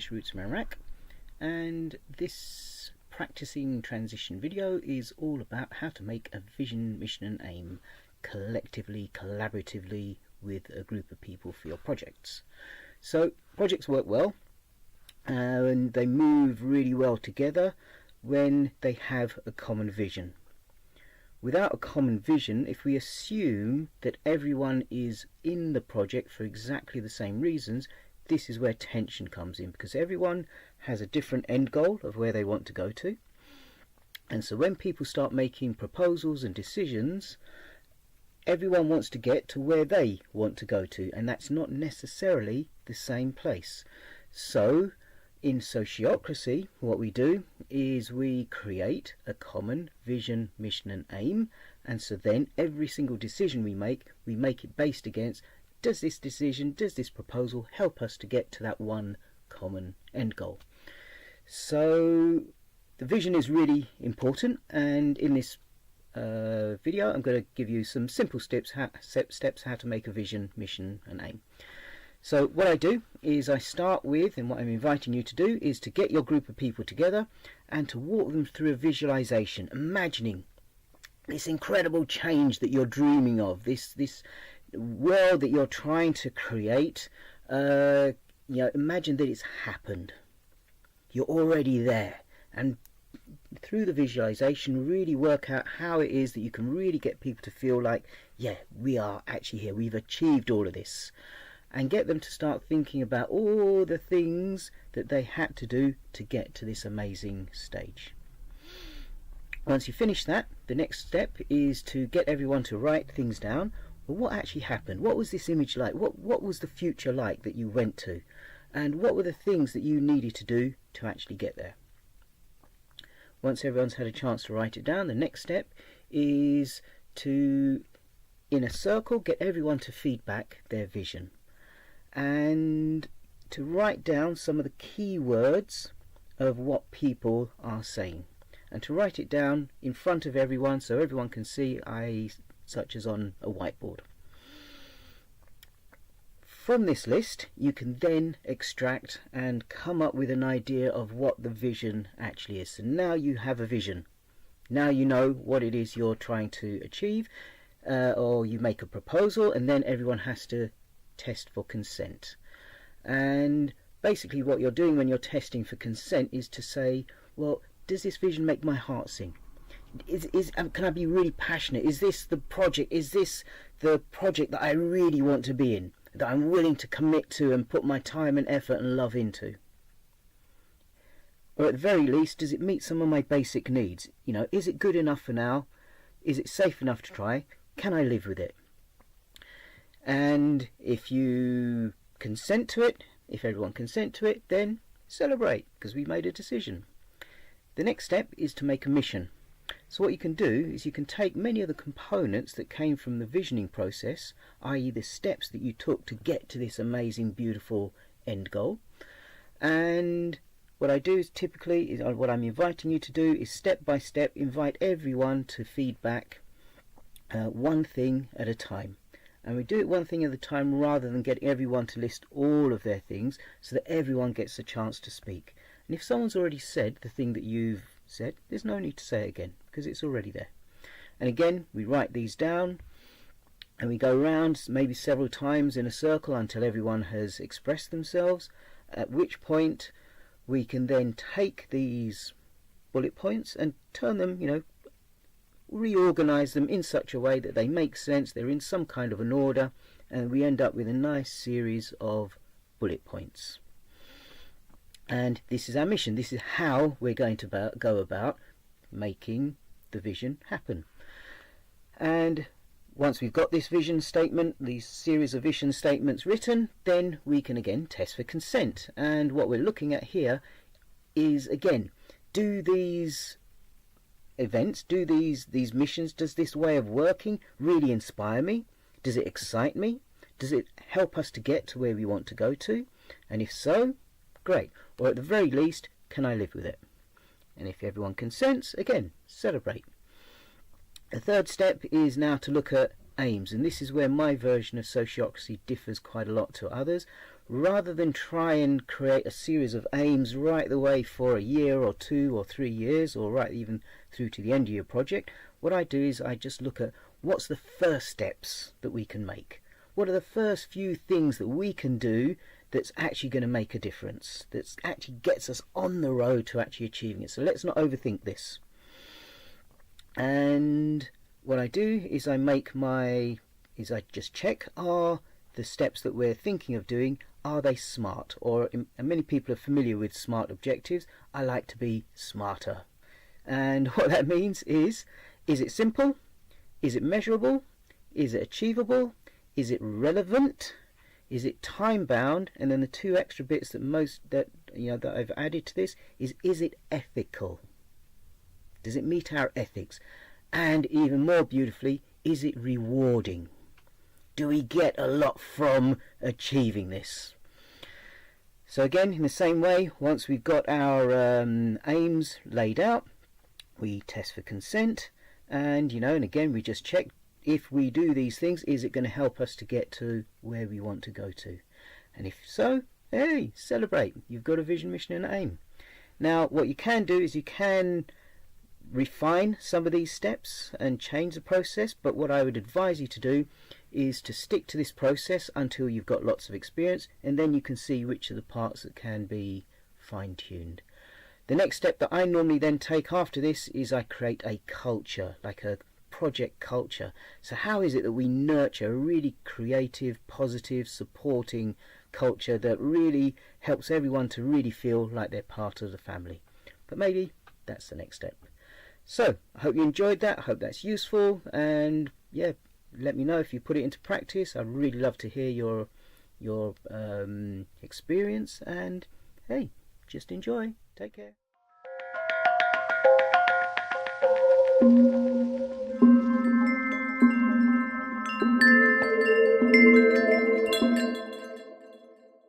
Rakesh Rootsman Rak, and this practicing transition video is all about how to make a vision, mission and aim collectively, collaboratively with a group of people for your projects. So projects work well and they move really well together when they have a common vision. Without a common vision, if we assume that everyone is in the project for exactly the same reasons, this is where tension comes in, because everyone has a different end goal of where they want to go to. And so when people start making proposals and decisions, everyone wants to get to where they want to go to, and that's not necessarily the same place. So in Sociocracy, what we do is we create a common vision, mission and aim, and so then every single decision we make it based against, does this decision, does this proposal help us to get to that one common end goal? So the vision is really important, and in this video I'm going to give you some simple steps how to make a vision, mission and aim. So what I do is I start with, and what I'm inviting you to do is to get your group of people together and to walk them through a visualization, imagining this incredible change that you're dreaming of, this world that you're trying to create. Imagine that it's happened. You're already there, and through the visualization really work out how it is that you can really get people to feel like, yeah, we are actually here, we've achieved all of this, and get them to start thinking about all the things that they had to do to get to this amazing stage. Once you finish that, the next step is to get everyone to write things down. Well, what actually happened? What was this image like? What was the future like that you went to? And what were the things that you needed to do to actually get there? Once everyone's had a chance to write it down, the next step is to, in a circle, get everyone to feedback their vision and to write down some of the key words of what people are saying, and to write it down in front of everyone so everyone can see, such as on a whiteboard. From this list you can then extract and come up with an idea of what the vision actually is. So now you have a vision. Now you know what it is you're trying to achieve, or you make a proposal and then everyone has to test for consent. And basically what you're doing when you're testing for consent is to say, well, does this vision make my heart sing? Can I be really passionate? Is this the project? Is this the project that I really want to be in, that I'm willing to commit to and put my time and effort and love into? Or at the very least, does it meet some of my basic needs? Is it good enough for now? Is it safe enough to try? Can I live with it? And if you consent to it, if everyone consent to it, then celebrate, because we made a decision. The next step is to make a mission. So what you can do is you can take many of the components that came from the visioning process, i.e. the steps that you took to get to this amazing, beautiful end goal. And what I do is what I'm inviting you to do is step by step invite everyone to feedback one thing at a time. And we do it one thing at a time rather than getting everyone to list all of their things, so that everyone gets a chance to speak. And if someone's already said the thing that you've said, there's no need to say it again, because it's already there. And again, we write these down and we go around maybe several times in a circle until everyone has expressed themselves, at which point we can then take these bullet points and turn them, reorganize them in such a way that they make sense, they're in some kind of an order, and we end up with a nice series of bullet points. And this is our mission. This is how we're going to go about making the vision happen. And once we've got this vision statement, these series of vision statements written, then we can again test for consent. And what we're looking at here is, again, do these events, do these missions, does this way of working really inspire me? Does it excite me? Does it help us to get to where we want to go to? And if so, great. Or at the very least, can I live with it? And if everyone consents, again, celebrate. The third step is now to look at aims, and this is where my version of Sociocracy differs quite a lot to others. rather than try and create a series of aims right the way for a year or 2 or 3 years, or right even through to the end of your project, what I do is I just look at what's the first steps that we can make. What are the first few things that we can do that's actually going to make a difference, that actually gets us on the road to actually achieving it. So let's not overthink this. And what I do is I just check, are the steps that we're thinking of doing, are they smart? Or, and many people are familiar with SMART objectives. I like to be smarter. And what that means is it simple? Is it measurable? Is it achievable? Is it relevant? Is it time bound? And then the 2 extra bits that I've added to this is it ethical? Does it meet our ethics? And even more beautifully, is it rewarding? Do we get a lot from achieving this? So again, in the same way, once we've got our aims laid out, we test for consent, and and again we just check, if we do these things, is it going to help us to get to where we want to go to? And if so, hey, celebrate, you've got a vision, mission and aim. Now what you can do is you can refine some of these steps and change the process, but what I would advise you to do is to stick to this process until you've got lots of experience, and then you can see which are the parts that can be fine-tuned. The next step that I normally then take after this is I create a culture, like a project culture. So how is it that we nurture a really creative, positive, supporting culture that really helps everyone to really feel like they're part of the family? But maybe that's the next step. So I hope you enjoyed that. I hope that's useful, and yeah, let me know if you put it into practice. I'd really love to hear your experience, and hey, just enjoy. Take care.